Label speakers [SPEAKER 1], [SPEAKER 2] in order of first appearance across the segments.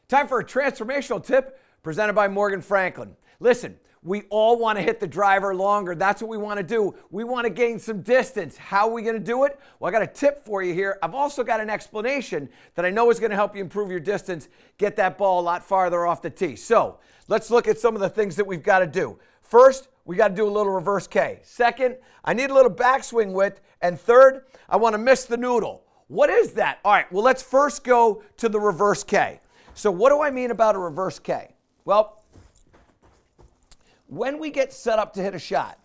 [SPEAKER 1] Time for a transformational tip presented by Morgan Franklin. Listen, we all want to hit the driver longer. That's what we want to do. We want to gain some distance. How are we going to do it? Well, I got a tip for you here. I've also got an explanation that I know is going to help you improve your distance, get that ball a lot farther off the tee. So let's look at some of the things that we've got to do. First, we got to do a little reverse K. Second, I need a little backswing width. And third, I want to miss the noodle. What is that? All right, well, let's first go to the reverse K. So what do I mean about a reverse K? Well, when we get set up to hit a shot,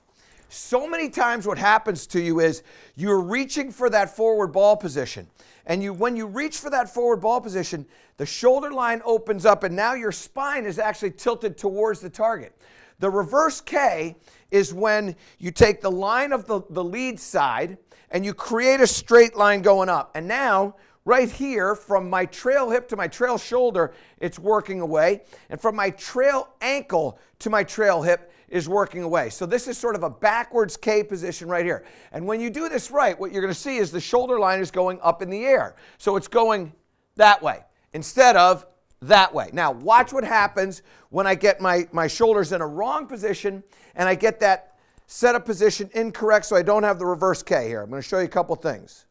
[SPEAKER 1] so many times what happens to you is you're reaching for that forward ball position. And when you reach for that forward ball position, the shoulder line opens up and now your spine is actually tilted towards the target. The reverse K is when you take the line of the lead side and you create a straight line going up. And now, right here, from my trail hip to my trail shoulder, it's working away. And from my trail ankle to my trail hip is working away. So this is sort of a backwards K position right here. And when you do this right, what you're going to see is the shoulder line is going up in the air. So it's going that way instead of that way. Now, watch what happens when I get my shoulders in a wrong position and I get that setup position incorrect so I don't have the reverse K here. I'm going to show you a couple things.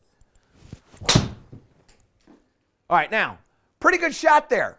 [SPEAKER 1] All right, now, pretty good shot there.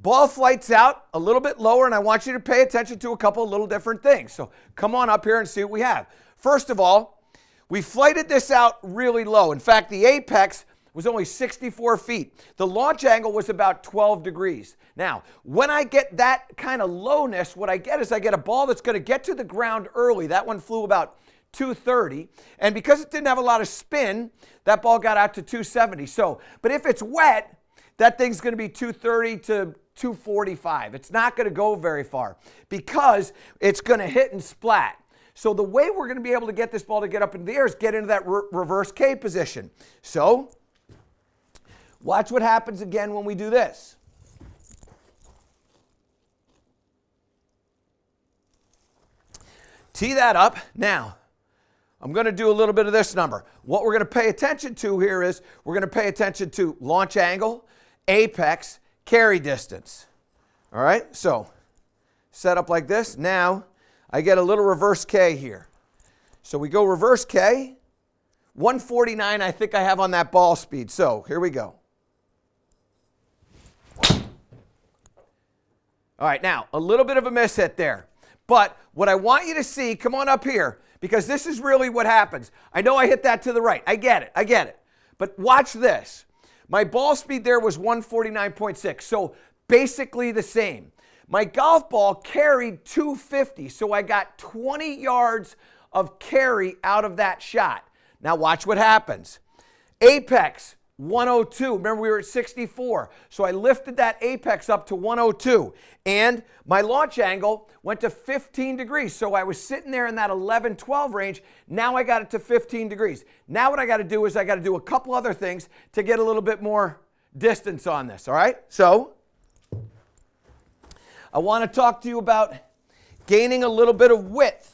[SPEAKER 1] Ball flights out a little bit lower, and I want you to pay attention to a couple of little different things. So come on up here and see what we have. First of all, we flighted this out really low. In fact, the apex was only 64 feet. The launch angle was about 12 degrees. Now, when I get that kind of lowness, what I get is I get a ball that's going to get to the ground early. That one flew about 230, and because it didn't have a lot of spin, that ball got out to 270. So, but if it's wet, that thing's going to be 230 to 245. It's not going to go very far because it's going to hit and splat. So the way we're going to be able to get this ball to get up in the air is get into that reverse K position. So watch what happens again when we do this. Tee that up. Now, I'm going to do a little bit of this number. What we're going to pay attention to here is we're going to pay attention to launch angle, apex, carry distance. All right, so set up like this. Now I get a little reverse K here. So we go reverse K. 149 I think I have on that ball speed. So here we go. All right, now a little bit of a miss hit there. But what I want you to see, come on up here, because this is really what happens. I know I hit that to the right. I get it. But watch this. My ball speed there was 149.6, so basically the same. My golf ball carried 250, so I got 20 yards of carry out of that shot. Now watch what happens. Apex, 102. Remember, we were at 64. So I lifted that apex up to 102. And my launch angle went to 15 degrees. So I was sitting there in that 11, 12 range. Now I got it to 15 degrees. Now what I got to do is I got to do a couple other things to get a little bit more distance on this. All right? So I want to talk to you about gaining a little bit of width.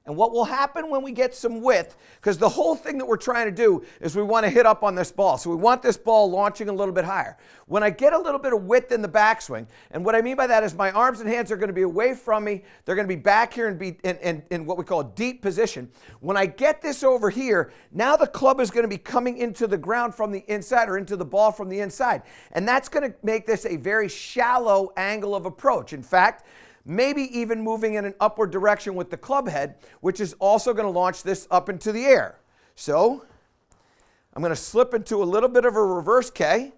[SPEAKER 1] And what will happen when we get some width, because the whole thing that we're trying to do is we want to hit up on this ball. So we want this ball launching a little bit higher. When I get a little bit of width in the backswing, and what I mean by that is my arms and hands are going to be away from me. They're going to be back here and be in what we call a deep position. When I get this over here, now the club is going to be coming into the ground from the inside or into the ball from the inside. And that's going to make this a very shallow angle of approach. In fact, maybe even moving in an upward direction with the club head, which is also going to launch this up into the air. So I'm going to slip into a little bit of a reverse K.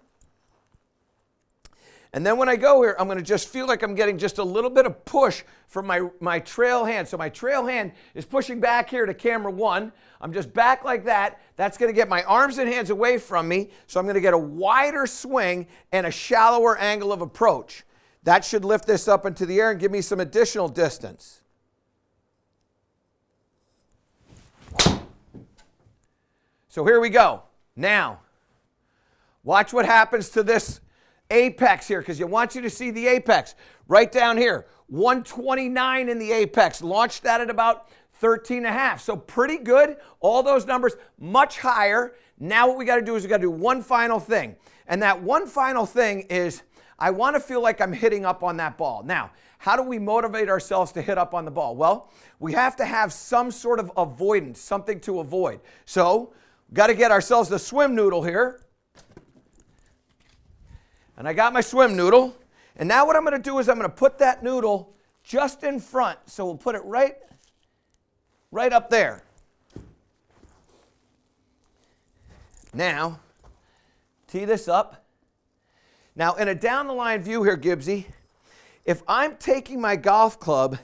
[SPEAKER 1] And then when I go here, I'm going to just feel like I'm getting just a little bit of push from my trail hand. So my trail hand is pushing back here to camera one. I'm just back like that. That's going to get my arms and hands away from me. So I'm going to get a wider swing and a shallower angle of approach. That should lift this up into the air and give me some additional distance. So here we go. Now, watch what happens to this apex here, because I want you to see the apex right down here. 129 in the apex. Launched that at about 13.5. So pretty good. All those numbers much higher. Now what we got to do is we got to do one final thing. And that one final thing is I want to feel like I'm hitting up on that ball. Now, how do we motivate ourselves to hit up on the ball? Well, we have to have some sort of avoidance, something to avoid. So, we've got to get ourselves the swim noodle here. And I got my swim noodle. And now what I'm going to do is I'm going to put that noodle just in front. So we'll put it right up there. Now, tee this up. Now, in a down the line view here, Gibbsy, if I'm taking my golf club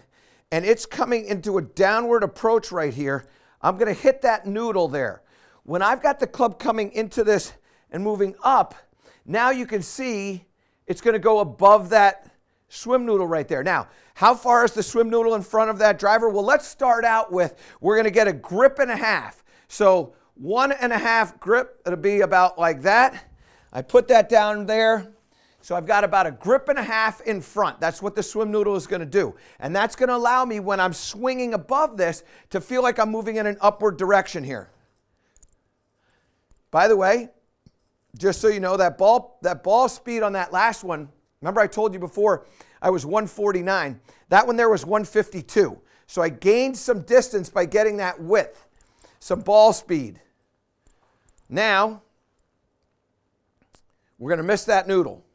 [SPEAKER 1] and it's coming into a downward approach right here, I'm going to hit that noodle there. When I've got the club coming into this and moving up, now you can see it's going to go above that swim noodle right there. Now, how far is the swim noodle in front of that driver? Well, let's start out with, we're going to get a grip and a half. So 1.5 grip, it'll be about like that. I put that down there. So I've got about a grip and a half in front. That's what the swim noodle is going to do. And that's going to allow me, when I'm swinging above this, to feel like I'm moving in an upward direction here. By the way, just so you know, that ball speed on that last one, remember I told you before I was 149. That one there was 152. So I gained some distance by getting that width, some ball speed. Now, we're going to miss that noodle.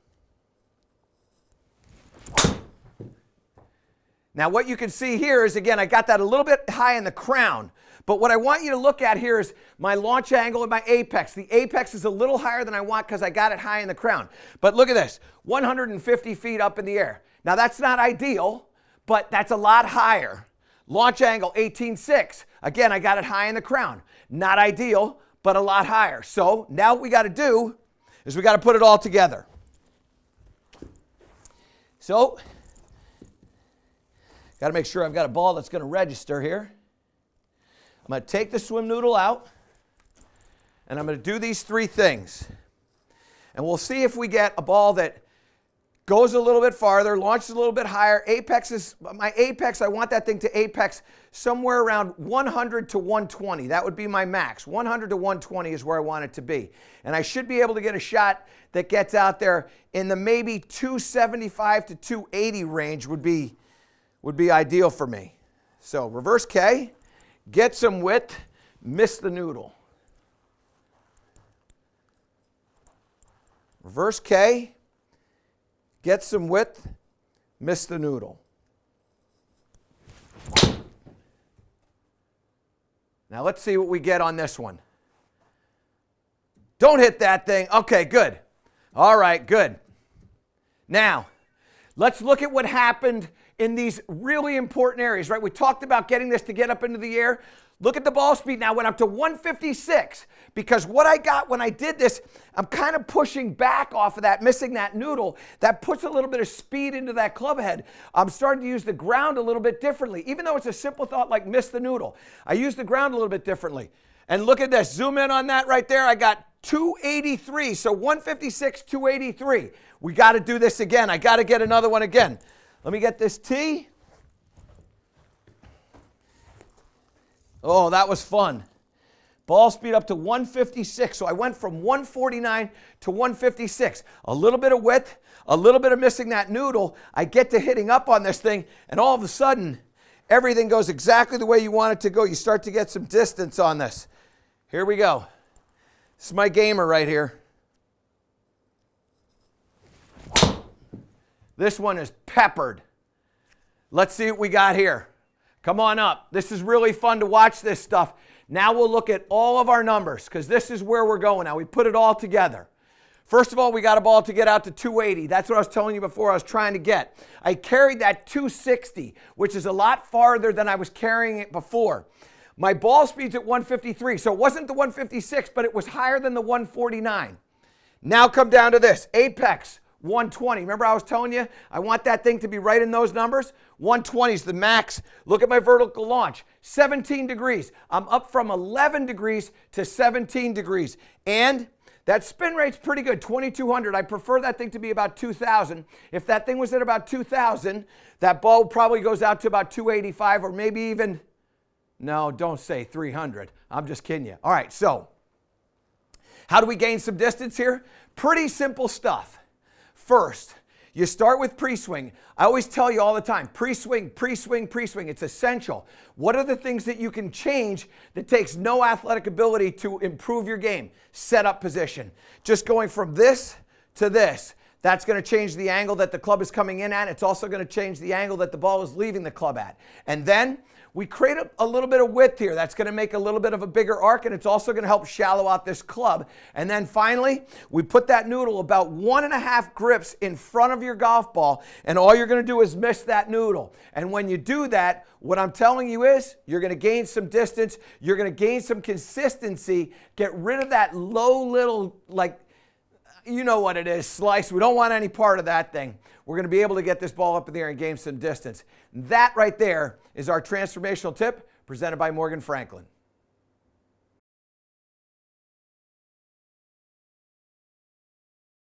[SPEAKER 1] Now what you can see here is, again, I got that a little bit high in the crown. But what I want you to look at here is my launch angle and my apex. The apex is a little higher than I want because I got it high in the crown. But look at this, 150 feet up in the air. Now that's not ideal, but that's a lot higher. Launch angle, 18.6. Again, I got it high in the crown. Not ideal, but a lot higher. So now what we got to do is we got to put it all together. So, got to make sure I've got a ball that's going to register here. I'm going to take the swim noodle out, and I'm going to do these three things. And we'll see if we get a ball that goes a little bit farther, launches a little bit higher. My apex, I want that thing to apex somewhere around 100 to 120. That would be my max. 100 to 120 is where I want it to be. And I should be able to get a shot that gets out there in the maybe 275 to 280 range would be ideal for me. So reverse K. Get some width, miss the noodle. Reverse K, get some width, miss the noodle. Now let's see what we get on this one. Don't hit that thing. Okay, good. All right, good. Now, let's look at what happened in these really important areas, right? We talked about getting this to get up into the air. Look at the ball speed now, went up to 156, because what I got when I did this, I'm kind of pushing back off of that, missing that noodle. That puts a little bit of speed into that club head. I'm starting to use the ground a little bit differently. Even though it's a simple thought like miss the noodle, I use the ground a little bit differently. And look at this, zoom in on that right there. I got 283, so 156, 283. We got to do this again. I got to get another one again. Let me get this tee. Oh, that was fun. Ball speed up to 156. So I went from 149 to 156. A little bit of width, a little bit of missing that noodle. I get to hitting up on this thing, and all of a sudden, everything goes exactly the way you want it to go. You start to get some distance on this. Here we go. This is my gamer right here. This one is peppered. Let's see what we got here. Come on up. This is really fun to watch this stuff. Now we'll look at all of our numbers because this is where we're going now. We put it all together. First of all, we got a ball to get out to 280. That's what I was telling you before I was trying to get. I carried that 260, which is a lot farther than I was carrying it before. My ball speed's at 153, so it wasn't the 156, but it was higher than the 149. Now come down to this, apex. 120. Remember I was telling you, I want that thing to be right in those numbers? 120 is the max. Look at my vertical launch. 17 degrees. I'm up from 11 degrees to 17 degrees. And that spin rate's pretty good, 2,200. I prefer that thing to be about 2,000. If that thing was at about 2,000, that ball probably goes out to about 285 or maybe even, no, don't say 300. I'm just kidding you. All right, so how do we gain some distance here? Pretty simple stuff. First, You start with pre-swing. I always tell you all the time, pre-swing, pre-swing, pre-swing. It's essential. What are the things that you can change that takes no athletic ability to improve your game? Setup position. Just going from this to this. That's going to change the angle that the club is coming in at. It's also going to change the angle that the ball is leaving the club at. And then we create a little bit of width here. That's going to make a little bit of a bigger arc, and it's also going to help shallow out this club. And then finally, we put that noodle about 1.5 grips in front of your golf ball, and all you're going to do is miss that noodle. And when you do that, what I'm telling you is you're going to gain some distance. You're going to gain some consistency. Get rid of that low little, like, you know what it is, slice. We don't want any part of that thing. We're going to be able to get this ball up in the air and gain some distance. That right there is our transformational tip presented by Morgan Franklin.